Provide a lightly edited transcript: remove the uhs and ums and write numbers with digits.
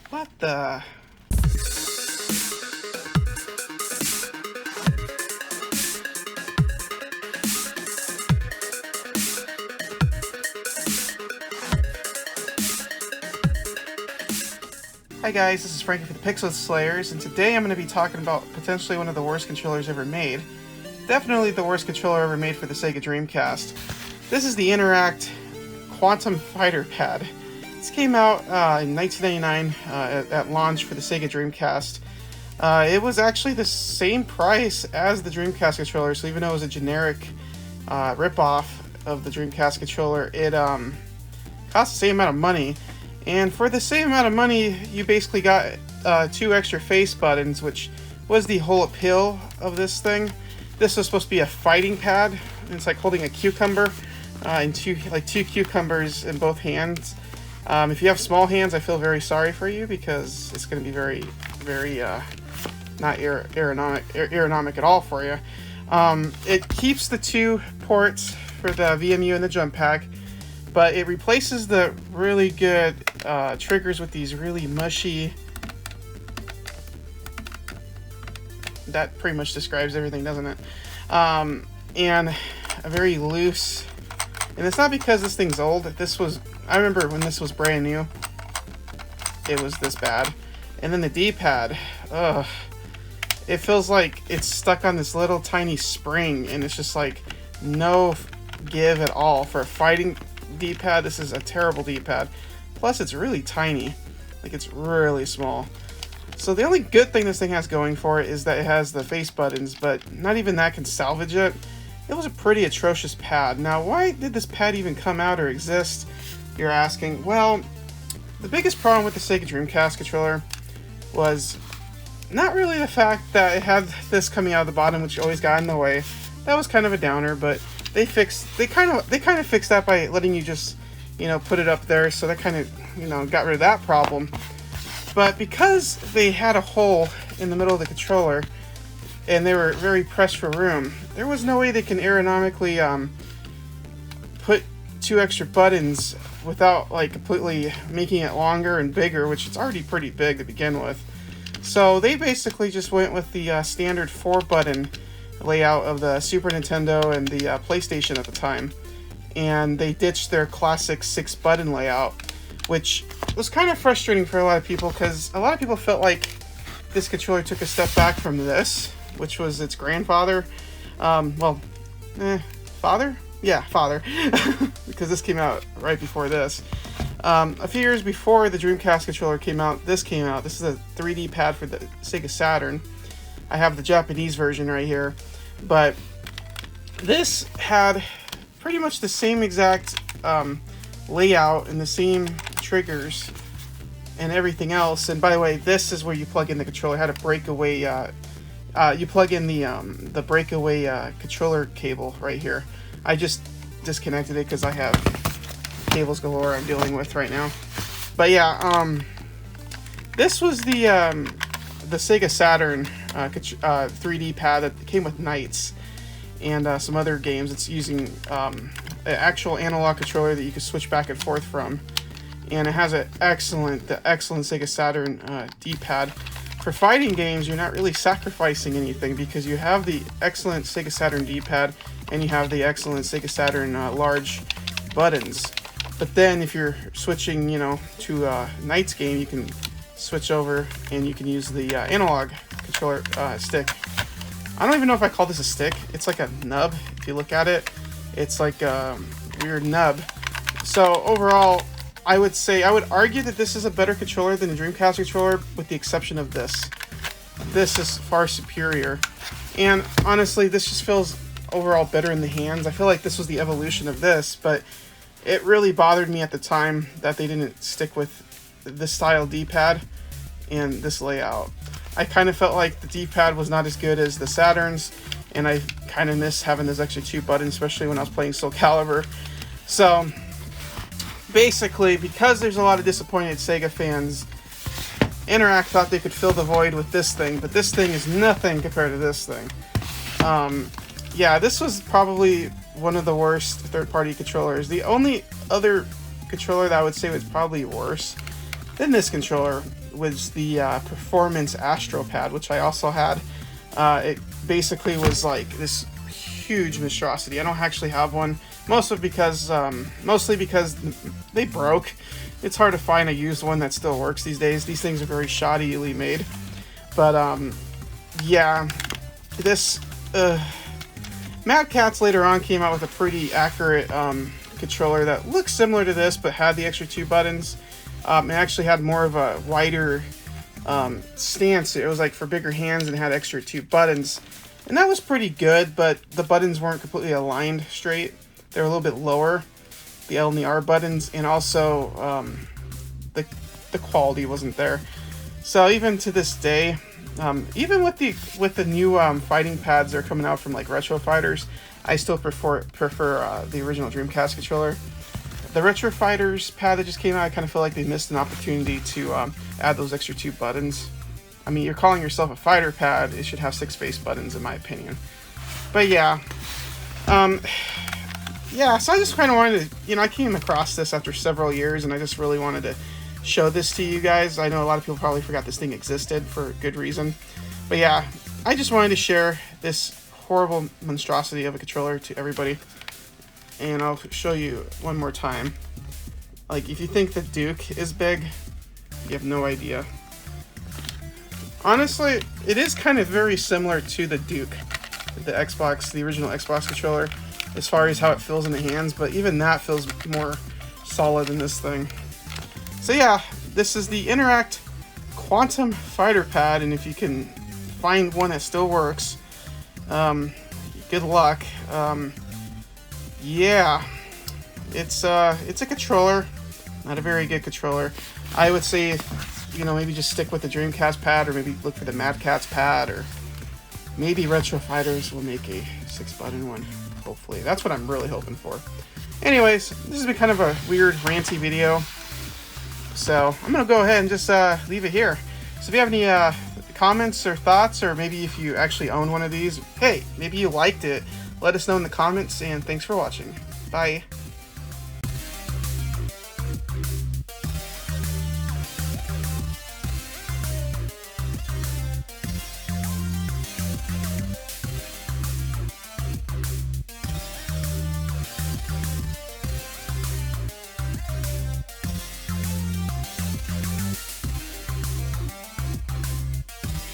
What the? Hi guys, this is Frankie for the Pixel Slayers, and today I'm going to be talking about potentially one of the worst controllers ever made. Definitely the worst controller ever made for the Sega Dreamcast. This is the InterAct Quantum FighterPad. This came out in 1999 at launch for the Sega Dreamcast. It was actually the same price as the Dreamcast controller, so even though it was a generic rip-off of the Dreamcast controller, it cost the same amount of money. And for the same amount of money, you basically got 2 extra face buttons, which was the whole appeal of this thing. This was supposed to be a fighting pad. It's like holding a cucumber, and two cucumbers in both hands. If you have small hands, I feel very sorry for you because it's going to be very, very not aerodynamic at all for you. It keeps the 2 ports for the VMU and the jump pack, but it replaces the really good triggers with these really mushy. That pretty much describes everything, doesn't it? And a very loose. And it's not because this thing's old. I remember when this was brand new, it was this bad. And then the D-pad, it feels like it's stuck on this little tiny spring, and it's just like no give at all. For a fighting D-pad, this is a terrible D-pad. Plus, it's really tiny. Like, it's really small. So the only good thing this thing has going for it is that it has the face buttons, but not even that can salvage it. It was a pretty atrocious pad. Now, why did this pad even come out or exist, you're asking? Well, the biggest problem with the Sega Dreamcast controller was not really the fact that it had this coming out of the bottom, which always got in the way. That was kind of a downer, but they kind of fixed that by letting you just, put it up there, so that kind of, got rid of that problem. But because they had a hole in the middle of the controller, and they were very pressed for room, there was no way they can aerodynamically put 2 extra buttons without completely making it longer and bigger, which it's already pretty big to begin with. So they basically just went with the standard 4-button layout of the Super Nintendo and the PlayStation at the time, and they ditched their classic 6-button layout, which was kind of frustrating for a lot of people because a lot of people felt like this controller took a step back from this, which was its grandfather. Father? Yeah, father. Because this came out right before this. A few years before the Dreamcast controller came out, this came out. This is a 3D pad for the Sega Saturn. I have the Japanese version right here. But this had pretty much the same exact layout and the same triggers and everything else. And by the way, this is where you plug in the controller. It had a breakaway. You plug in the breakaway controller cable right here. I just disconnected it because I have cables galore I'm dealing with right now. But yeah, this was the Sega Saturn 3D pad that came with Knights and some other games. It's using an actual analog controller that you can switch back and forth from, and it has the excellent Sega Saturn D-pad. For fighting games, you're not really sacrificing anything because you have the excellent Sega Saturn D-pad and you have the excellent Sega Saturn large buttons. But then if you're switching, to a Knights game, you can switch over and you can use the analog controller stick. I don't even know if I call this a stick. It's like a nub. If you look at it, it's like a weird nub. So overall, I would argue that this is a better controller than the Dreamcast controller, with the exception of this. This is far superior. And honestly, this just feels overall better in the hands. I feel like this was the evolution of this, but it really bothered me at the time that they didn't stick with this style D-pad and this layout. I kind of felt like the D-pad was not as good as the Saturn's, and I kind of miss having those extra 2 buttons, especially when I was playing Soul Calibur. So basically, because there's a lot of disappointed Sega fans, InterAct thought they could fill the void with this thing, but this thing is nothing compared to this thing. Yeah, this was probably one of the worst third-party controllers. The only other controller that I would say was probably worse than this controller was the Performance AstroPad, which I also had. It basically was like this huge monstrosity. I don't actually have one, mostly because they broke. It's hard to find a used one that still works these days. These things are very shoddily made. But yeah, this Mad Catz later on came out with a pretty accurate controller that looks similar to this, but had the extra 2 buttons. It actually had more of a wider stance. It was like for bigger hands and had extra 2 buttons. And that was pretty good, but the buttons weren't completely aligned straight. They were a little bit lower, the L and the R buttons, and also the quality wasn't there. So even to this day, even with the new fighting pads that are coming out from like Retro Fighters, I still prefer the original Dreamcast controller. The Retro Fighters pad that just came out, I kind of feel like they missed an opportunity to add those extra 2 buttons. I mean, you're calling yourself a fighter pad, it should have 6 face buttons in my opinion. But yeah. Yeah, so I just kind of wanted to, I came across this after several years, and I just really wanted to show this to you guys. I know a lot of people probably forgot this thing existed for good reason. But yeah, I just wanted to share this horrible monstrosity of a controller to everybody. And I'll show you one more time. Like, if you think the Duke is big, you have no idea. Honestly, it is kind of very similar to the Duke, the original Xbox controller, as far as how it feels in the hands, but even that feels more solid than this thing. So yeah, this is the InterAct Quantum FighterPad, and if you can find one that still works, good luck. Yeah, it's a controller, not a very good controller. I would say, maybe just stick with the Dreamcast pad, or maybe look for the Mad Catz pad, or maybe Retro Fighters will make a 6-button one. Hopefully, that's what I'm really hoping for. Anyways, this has been kind of a weird, ranty video, so I'm gonna go ahead and just leave it here. So if you have any comments or thoughts, or maybe if you actually own one of these, hey, maybe you liked it, let us know in the comments, and thanks for watching. Bye.